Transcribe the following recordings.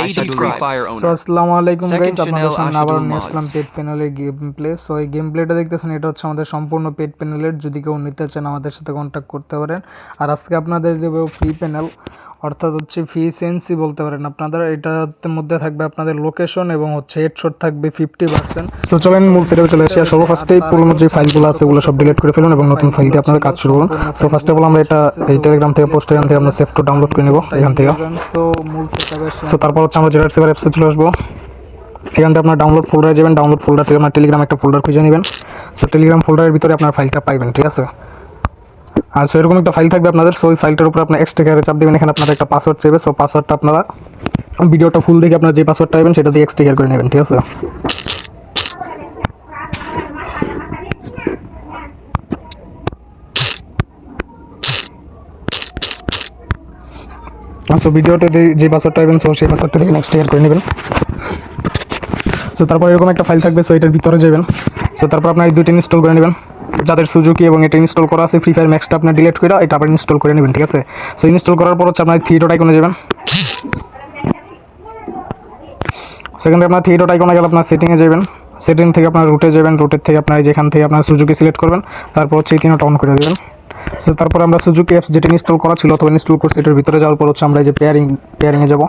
আসসালামু আলাইকুম গাইস, আপনাদের সামনে আবার নিয়ে আসলাম পেট প্যানেলের গেম প্লে। সো এই গেম প্লেটা দেখতেছেন, এটা হচ্ছে আমাদের সম্পূর্ণ পেট প্যানেলের। যদি কেউ নিতে চান আমাদের সাথে কন্ট্যাক্ট করতে পারেন। আর আজকে আপনাদের দেবো ফ্রি প্যানেল, অর্থাৎ হচ্ছে ফ্রি সেন্সি বলতে পারেন আপনাদের। এটার মধ্যে থাকবে আপনাদের লোকেশন এবং হচ্ছে হেডশট থাকবে 50%। তো চলেন মূল সেটে চলে আসি। আর সর্বফার্স্টেই পুরোনো যে ফাইলগুলো আছে ওগুলো সব ডিলিট করে ফেলুন এবং নতুন ফাইল দিয়ে আপনারা কাজ শুরু করুন। সো ফার্স্ট অফ অল আমরা এটা এই টেলিগ্রাম থেকে পোস্ট এখান থেকে আমরা সেভ টু ডাউনলোড করে নেব এখান থেকে। সো তারপর হচ্ছে আমরা জেনারেট সেভার অ্যাপসে চলে আসবো। এখান থেকে আপনার ডাউনলোড ফোল্ডারে যাবেন। ডাউনলোড ফোল্ডার থেকে আপনার টেলিগ্রাম একটা ফোল্ডার খুঁজে নেবেন। সো টেলিগ্রাম ফোল্ডারের ভিতরে আপনার ফাইলটা পাইবেন, ঠিক আছে। আর সো এরকম একটা ফাইল থাকবে আপনাদের। সো ওই ফাইলটার উপর আপনার এক্সট্রা চাপ দেবেন। এখানে আপনার একটা পাসওয়ার্ড চাইবে। সো পাসওয়ার্ডটা আপনারা ভিডিওটা ফুল দেখে আপনারা যে পাসওয়ার্ডটা পাবেন সেটা দিয়ে এক্সট্রা করে নেবেন, ঠিক আছে। সো ভিডিওতে যে পাসওয়ার্ডটা পাবেন সো সেই পাসওয়ার্ডটা দিয়ে নেক্সট করে নেবেন। সো তারপর এরকম একটা ফাইল থাকবে। সো এটার ভিতরে যাবেন। সো তারপর আপনার এই দুইটা ইনস্টল করে নেবেন। যাদের সুজুকি এবং এটা ইনস্টল করা আছে, ফ্রি ফায়ার ম্যাক্সটা আপনার ডিলিট করে এটা আবার ইনস্টল করে নেবেন, ঠিক আছে। সো ইনস্টল করার পর হচ্ছে আপনার থ্রি ডট আইকনে যাবেন। সেখান থেকে আপনার থ্রি ডট আইকনে গেলে আপনার সেটিংয়ে যাবেন। সেটিং থেকে আপনার রুটে যাবেন। রুটের থেকে আপনার যেখান থেকে আপনার সুজুকি সিলেক্ট করবেন, তারপর হচ্ছে এই তিনটা অন করে দেবেন। সো তারপর আমরা সুজুকি অ্যাপস যেটা ইনস্টল করা ছিল অথবা ইনস্টল করছি এটার ভিতরে যাওয়ার পর হচ্ছে আমরা এই যে পেয়ারিংয়ে যাব।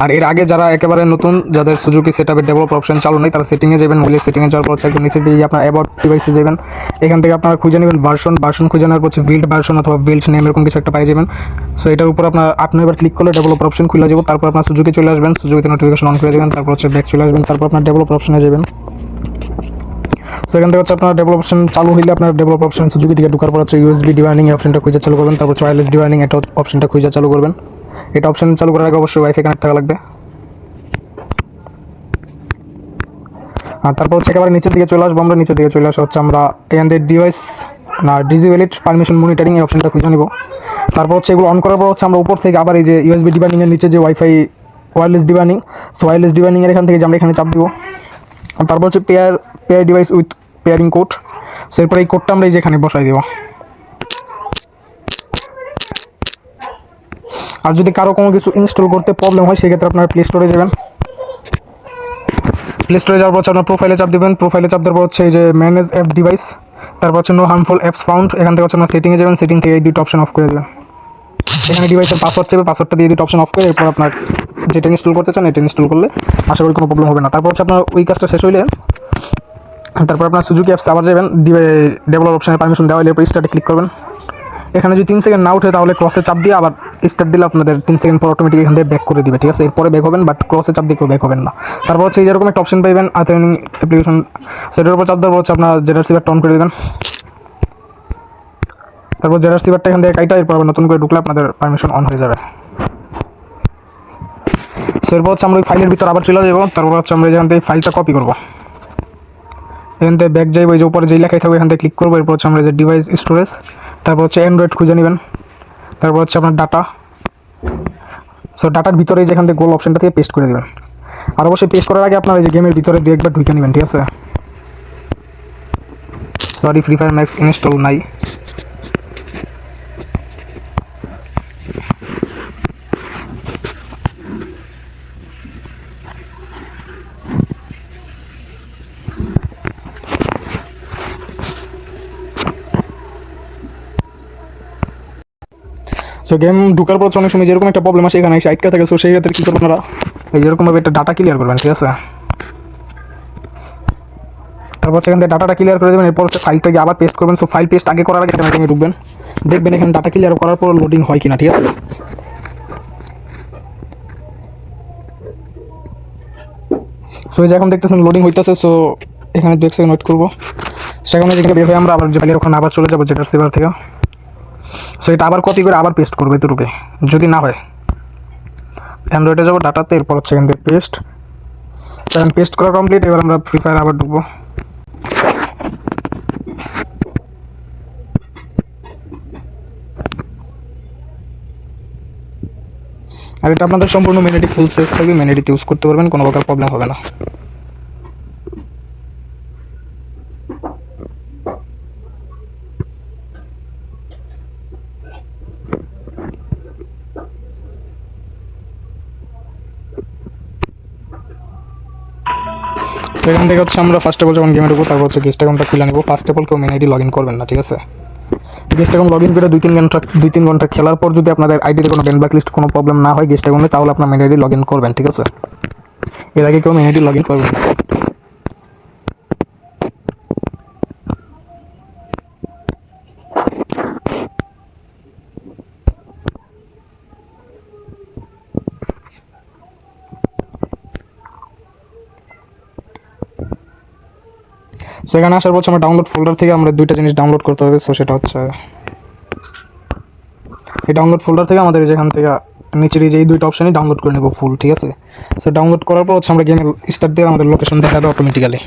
আর এর আগে যারা একেবারে নতুন, যাদের সুজুকি সেটআপের ডেভেলপ অপশন চালু নেই, তারা সেটিংয়ে যাবেন। মূল্যে সেটিংয়ে যাওয়ার পর হচ্ছে একদম নিচে দিয়ে আপনার অ্যাবাউট ডিভাইসে যাবেন। এখান থেকে আপনারা খুঁজে নেবেন ভার্সন খুঁজে নেওয়ার পর হচ্ছে বিল্ড ভার্সন অথবা বিল্ড নেম এরকম কিছু একটা পাই যাবেন। সো এটার উপর আপনি এবার ক্লিক করলে ডেভেলপ অপশন খুলে যাবো। তারপর আপনার সুজুকি চলে আসবেন। সুজুকিতে নোটিফিকেশন অন করে দেবেন। তারপর হচ্ছে ব্যাক চলে আসবেন। তারপর আপনার ডেভেলপ অপশনে যাবেন। সো এখান থেকে হচ্ছে আপনার ডেভেলপ অপশন চালু হলে আপনার ডেভেলপ অপশন সুজুকি থেকে ঢোকার পর হচ্ছে ইউএসবি ডিভাইনিং অপশনটা খুঁজে চালু করবেন। তারপর ওয়্যারলেস ডিভাইনিং এটা অপশনটা খুঁজে চালু করবেন। এটা অপশন চালু করার আগে অবশ্যই ওয়াইফাই কানেক্ট থাকা লাগবে। আর তারপর হচ্ছে একেবারে নিচের দিকে চলে আসবো। আমরা নিচের দিকে চলে আসা হচ্ছে আমরা এখান থেকে ডিভাইস ডিসেবল পারমিশন মনিটরিং এই অপশনটা খুঁজে নিব। তারপর হচ্ছে এগুলো অন করার পর হচ্ছে আমরা উপর থেকে আবার এই যে ইউএসবি ডিভাইনিংয়ের নিচে যে ওয়াইফাই ওয়্যারলেস ডিভাইনিং, সো ওয়্যারলেস ডিভাইনিংয়ের এখান থেকে যে আমরা এখানে চাপ দিব। তারপর হচ্ছে pair device with pairing code. So এরপর এই কোডটা আমরা এই যে এখানে বসাই দেবো। আর যদি কারো কোনো কিছু ইনস্টল করতে প্রবলেম হয় সেক্ষেত্রে আপনার প্লে স্টোরে যাবেন। প্লে স্টোরে যাওয়ার পর হচ্ছে আপনার প্রোফাইলে চাপ দেবেন। প্রোফাইলে চাপ দেওয়ার পর হচ্ছে এই যে ম্যানেজ অ্যাপ ডিভাইস, তারপর হচ্ছে নো হার্মফুল অ্যাপস ফাউন্ড। এখান থেকে হচ্ছে আপনার সেটিংয়ে যাবেন। সেটিং থেকে এই দুটো অপশন অফ করে দেবেন। এখানে ডিভাইসের পাসওয়ার্ড চাইবে, পাসওয়ার্ডটা দিয়ে দুটো অপশন অফ করে এরপর আপনার যেটা ইনস্টল করতে চান এটা ইনস্টল করলে আশা করি কোনো প্রবলেম হবে না। তারপর হচ্ছে আপনার ওই কাজটা শেষ হইলে তারপর আপনার সুজুকি অ্যাপস আবার যাবেন। ডেভেলপ অপশনে পারমিশন দেওয়া হলে এরপর স্টার্টে ক্লিক করবেন। এখানে যদি 3 সেকেন্ড না উঠে তাহলে ক্রসে চাপ দিয়ে আবার স্টার্ট দিলে আপনাদের 3 সেকেন্ড পর অটোমেটিক এখান থেকে ব্যাক করে দিবে, ঠিক আছে। এরপরে ব্যাক হবেন, বাট ক্রসে চাপ দিয়ে কেউ ব্যাক হবেন না। তারপর হচ্ছে এই যেরকম একটা অপশন পাইবেন আর্নিং অ্যাপ্লিকেশন, সেটার উপর চাপ দেওয়ার হচ্ছে আপনার জেনার সিভারটা অন করে দেবেন। তারপর জেনার সিভারটা এখান থেকে কাইটা এরপর আবার নতুন করে ঢুকলে আপনাদের পারমিশন অন হয়ে যাবে। সো এরপর হচ্ছে আমরা ওই ফাইলের ভিতর আবার চলে যাবো। তারপর হচ্ছে আমরা এখান থেকে ফাইলটা কপি করবো। এখান থেকে ব্যাক যাইবো, এই যে উপরে যেই লেখাই থাকবে এখান থেকে ক্লিক করবো। এরপর হচ্ছে আমরা যে ডিভাইস স্টোরেজ, তারপর হচ্ছে অ্যান্ড্রয়েড খুঁজে নেবেন। তারপর হচ্ছে আপনার ডাটা। সো ডাটার ভিতরে যেখান থেকে গোল অপশনটা থেকে পেস্ট করে দেবেন। আর অবশ্যই পেস্ট করার আগে আপনার এই যে গেমের ভিতরে দু একবার ঢুকে নেবেন, ঠিক আছে। Sorry, free fire max install নাই। সো গেম ঢুকার পর অনেক সময় যেরকম একটা প্রবলেম আসে এখানে এসে আটকা থাকে। সো সেই ক্ষেত্রে কী করবেন আপনারা এই যেরকমভাবে একটা ডাটা ক্লিয়ার করবেন, ঠিক আছে। তারপর সেখান থেকে ডাটাটা ক্লিয়ার করে দেবেন। এরপর হচ্ছে ফাইলটাকে আবার পেস্ট করবেন। সো ফাইল পেস্ট আগে করার আগে এখানে ঢুকবেন, দেখবেন এখানে ডাটা ক্লিয়ার করার পর লোডিং হয় কিনা, ঠিক আছে। সো এই যে এখন দেখতেছেন লোডিং হইতেছে। সো এখানে 2 সেকেন্ড ওয়েট করবো। সেখানে যেখানে বের হয়ে আমরা আবার যে ফাইলের ওখানে আবার চলে যাবো জেটার সিভার থেকে। সো এটা আবার কপি করে আবার পেস্ট করবো এতটুকু। যদি না হয় অ্যান্ড্রয়েডে যাবো ডাটাতে, এরপর হচ্ছে এখান থেকে পেস্ট। সেখানে পেস্ট করা কমপ্লিট। এবার আমরা ফ্রি ফায়ার আবার ঢুকবো। আর এটা আপনাদের সম্পূর্ণ মেনেডি ফুল সেফ থাকবে, মেনেডিতে ইউজ করতে পারবেন, কোনো প্রকার প্রবলেম হবে না। তো এখান থেকে হচ্ছে আমরা ফার্স্ট অফ অল যখন গেমে ঢুকবো তারপর হচ্ছে গেস্ট অ্যাকাউন্টটা খুলে নেবো। ফার্স্ট অফ অল কেউ মেন আইডি লগ ইন করবেন না, ঠিক আছে? গেস্ট অ্যাকাউন্ট লগ ইন করে 2-3 ঘন্টা খেলার পর যদি আপনাদের আইডিতে কোনো ব্যান ব্ল্যাকলিস্ট কোনো প্রবলেম না হয় গেস্ট অ্যাকাউন্টে, তাহলে আপনার মেন আইডি লগ ইন করবেন, ঠিক আছে? এর আগে কেউ মেন আইডি লগ ইন করবেন না। সেখানে আসার পর আমরা ডাউনলোড ফোল্ডার থেকে আমরা দুইটা জিনিস ডাউনলোড করতে হবে। সো সেটা হচ্ছে এই ডাউনলোড ফোল্ডার থেকে আমাদের যেখান থেকে নিচের এই যে এই দুইটা অপশনই ডাউনলোড করে নেব ফুল, ঠিক আছে? সো ডাউনলোড করার পর হচ্ছে আমরা গেমে স্টার্ট দিয়ে আমাদের লোকেশন দেখাবে অটোমেটিক্যালি।